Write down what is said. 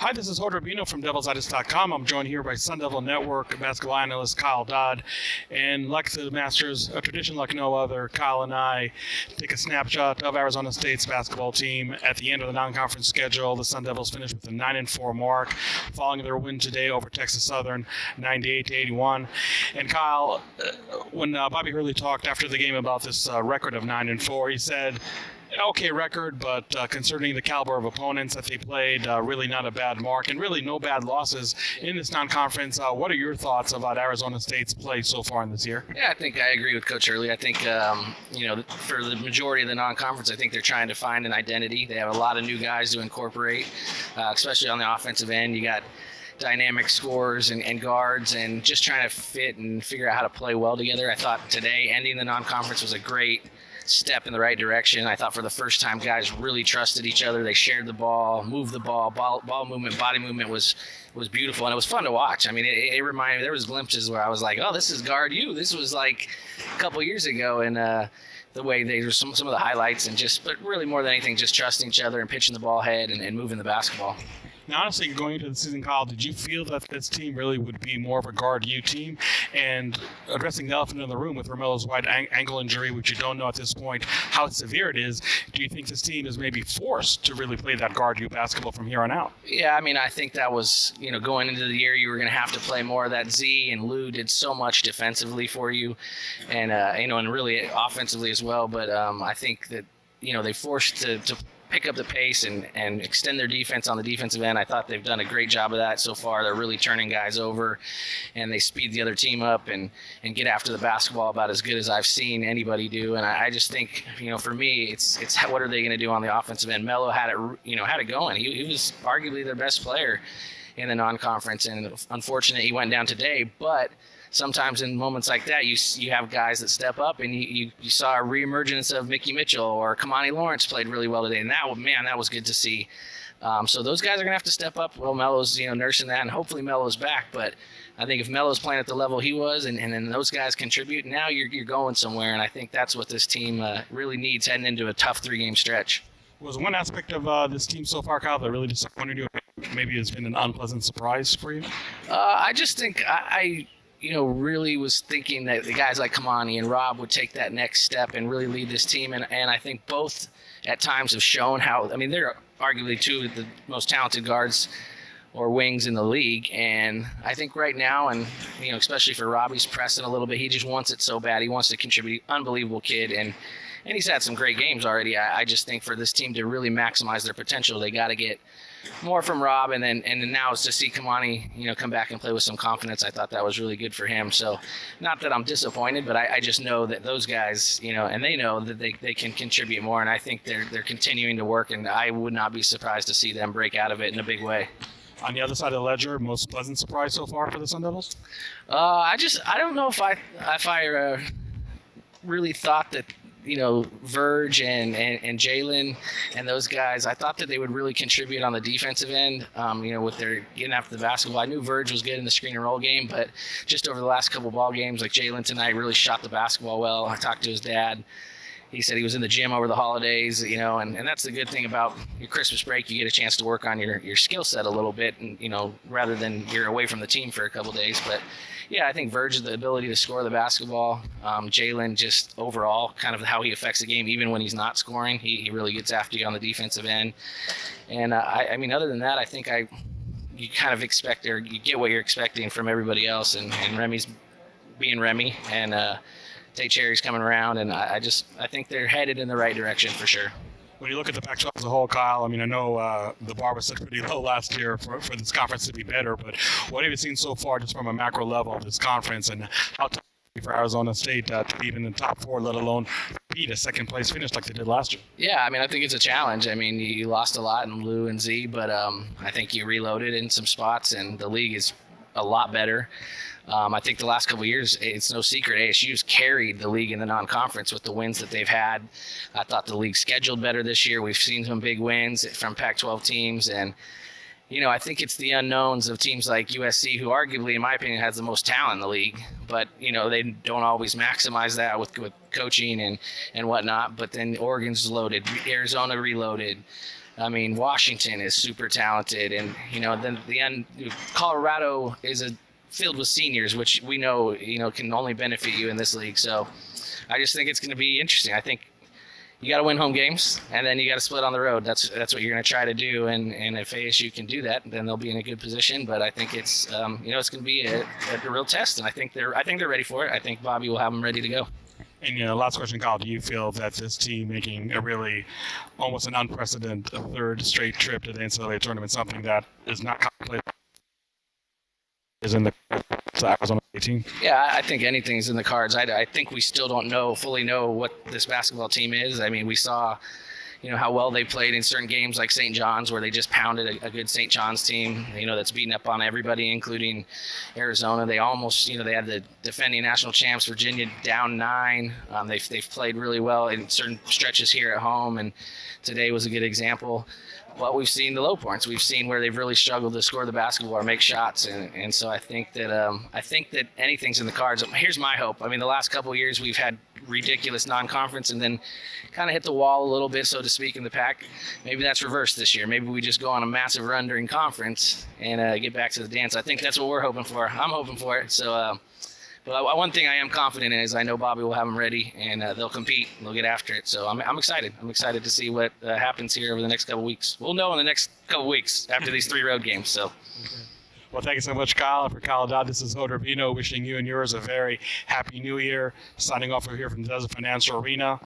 Hi, this is Hoda Rubino from DevilsDigest.com. I'm joined here by Sun Devil Network basketball analyst Kyle Dodd. And like the Masters, a tradition like no other, Kyle and I take a snapshot of Arizona State's basketball team. At the end of the non-conference schedule, the Sun Devils finished with a 9-4 mark, following their win today over Texas Southern, 98-81. And Kyle, when Bobby Hurley talked after the game about this record of 9-4, he said, okay record, but concerning the caliber of opponents that they played, really not a bad mark, and really no bad losses in this non-conference. What are your thoughts about Arizona State's play so far in this year? Yeah, I think I agree with Coach Hurley. I think, for the majority of the non-conference, I think they're trying to find an identity. They have a lot of new guys to incorporate, especially on the offensive end. You got dynamic scorers and guards, and just trying to fit and figure out how to play well together. I thought today ending the non-conference was a great step in the right direction. I thought for the first time guys really trusted each other. They shared the ball, moved the ball movement, body movement was beautiful, and it was fun to watch. I mean, it reminded me, there was glimpses where I was like, oh, this is guard you. This was like a couple years ago, and the way they were some of the highlights, and but really more than anything, just trusting each other and pitching the ball ahead and moving the basketball. Now, honestly, going into the season, Kyle, did you feel that this team really would be more of a guard you team? And addressing the elephant in the room with Romelo's wide ankle injury, which you don't know at this point how severe it is, do you think this team is maybe forced to really play that guard you basketball from here on out? Yeah, I mean, I think that was, going into the year, you were going to have to play more of that Z, and Lou did so much defensively for you, and and really offensively as well. But I think that they forced to pick up the pace and extend their defense on the defensive end. I thought they've done a great job of that so far. They're really turning guys over, and they speed the other team up and get after the basketball about as good as I've seen anybody do. And I just think, for me, it's what are they going to do on the offensive end? Melo had it going. He was arguably their best player in the non-conference, and unfortunately he went down today, but sometimes in moments like that, you have guys that step up, and you saw a reemergence of Mickey Mitchell, or Kamani Lawrence played really well today, and that was good to see. So those guys are gonna have to step up. Well, Melo's nursing that, and hopefully Melo's back. But I think if Melo's playing at the level he was, and then those guys contribute, now you're going somewhere, and I think that's what this team really needs heading into a tough 3-game stretch. Was one aspect of this team so far, Kyle, that really disappointed you? Maybe has been an unpleasant surprise for you? I just think I really was thinking that the guys like Kamani and Rob would take that next step and really lead this team. And I think both at times have shown how, they're arguably two of the most talented guards or wings in the league. And I think right now, and, especially for Rob, he's pressing a little bit. He just wants it so bad. He wants to contribute. Unbelievable kid. And he's had some great games already. I just think for this team to really maximize their potential, they got to get more from Rob, and then now it's to see Kamani, come back and play with some confidence. I thought that was really good for him. So, not that I'm disappointed, but I just know that those guys, and they know that they can contribute more, and I think they're continuing to work, and I would not be surprised to see them break out of it in a big way. On the other side of the ledger, most pleasant surprise so far for the Sun Devils? I don't know if I really thought that Verge and Jalen and those guys, I thought that they would really contribute on the defensive end, with their getting after the basketball. I knew Verge was good in the screen and roll game, but just over the last couple ball games, like Jalen tonight really shot the basketball well. I talked to his dad. He said he was in the gym over the holidays, and that's the good thing about your Christmas break. You get a chance to work on your skill set a little bit, and, rather than you're away from the team for a couple days. But yeah, I think Verge, the ability to score the basketball. Jalen, just overall, kind of how he affects the game, even when he's not scoring. He really gets after you on the defensive end. And other than that, I think you kind of expect, or you get what you're expecting from everybody else. And Remy's being Remy, and Tate Cherry's coming around, and I think they're headed in the right direction for sure. When you look at the Pac-12 as a whole, Kyle, I know the bar was set pretty low last year for this conference to be better, but what have you seen so far just from a macro level of this conference, and how tough it is for Arizona State to be even in the top 4, let alone beat a second-place finish like they did last year? Yeah, I think it's a challenge. You lost a lot in Lou and Z, but I think you reloaded in some spots, and the league is a lot better. I think the last couple of years, it's no secret, ASU's carried the league in the non-conference with the wins that they've had. I thought the league scheduled better this year. We've seen some big wins from Pac-12 teams, and I think it's the unknowns of teams like USC, who arguably, in my opinion, has the most talent in the league. But, they don't always maximize that with coaching and whatnot. But then Oregon's loaded, Arizona reloaded. I mean, Washington is super talented, and then Colorado is filled with seniors, which we know can only benefit you in this league. So I just think it's going to be interesting. I think you got to win home games, and then you got to split on the road. That's what you're going to try to do, and if ASU can do that, then they'll be in a good position. But I think it's it's going to be a real test, and I think they're ready for it. I think Bobby will have them ready to go. And last question, Kyle, do you feel that this team making a really almost an unprecedented third straight trip to the NCAA tournament, something that is not contemplated, is in the Arizona team? Yeah, I think anything's in the cards. I think we still don't fully know what this basketball team is. I mean, we saw how well they played in certain games like St. John's, where they just pounded a good St. John's team, that's beating up on everybody, including Arizona. They almost, they had the defending national champs, Virginia, down 9. They've played really well in certain stretches here at home, and today was a good example. But we've seen the low points. We've seen where they've really struggled to score the basketball or make shots, and so I think that anything's in the cards. Here's my hope. I mean, the last couple of years we've had ridiculous non-conference and then kind of hit the wall a little bit, so to speak, in the Pac. Maybe that's reversed this year. Maybe we just go on a massive run during conference and get back to the dance. I think that's what we're hoping for. I'm hoping for it. So, but one thing I am confident in is I know Bobby will have them ready, and they'll compete. And they'll get after it. So I'm excited. I'm excited to see what happens here over the next couple weeks. We'll know in the next couple weeks after these 3 road games. So. Okay. Well, thank you so much, Kyle. For Kyle Dodd, this is Hoder Bino wishing you and yours a very happy new year. Signing off here from the Desert Financial Arena.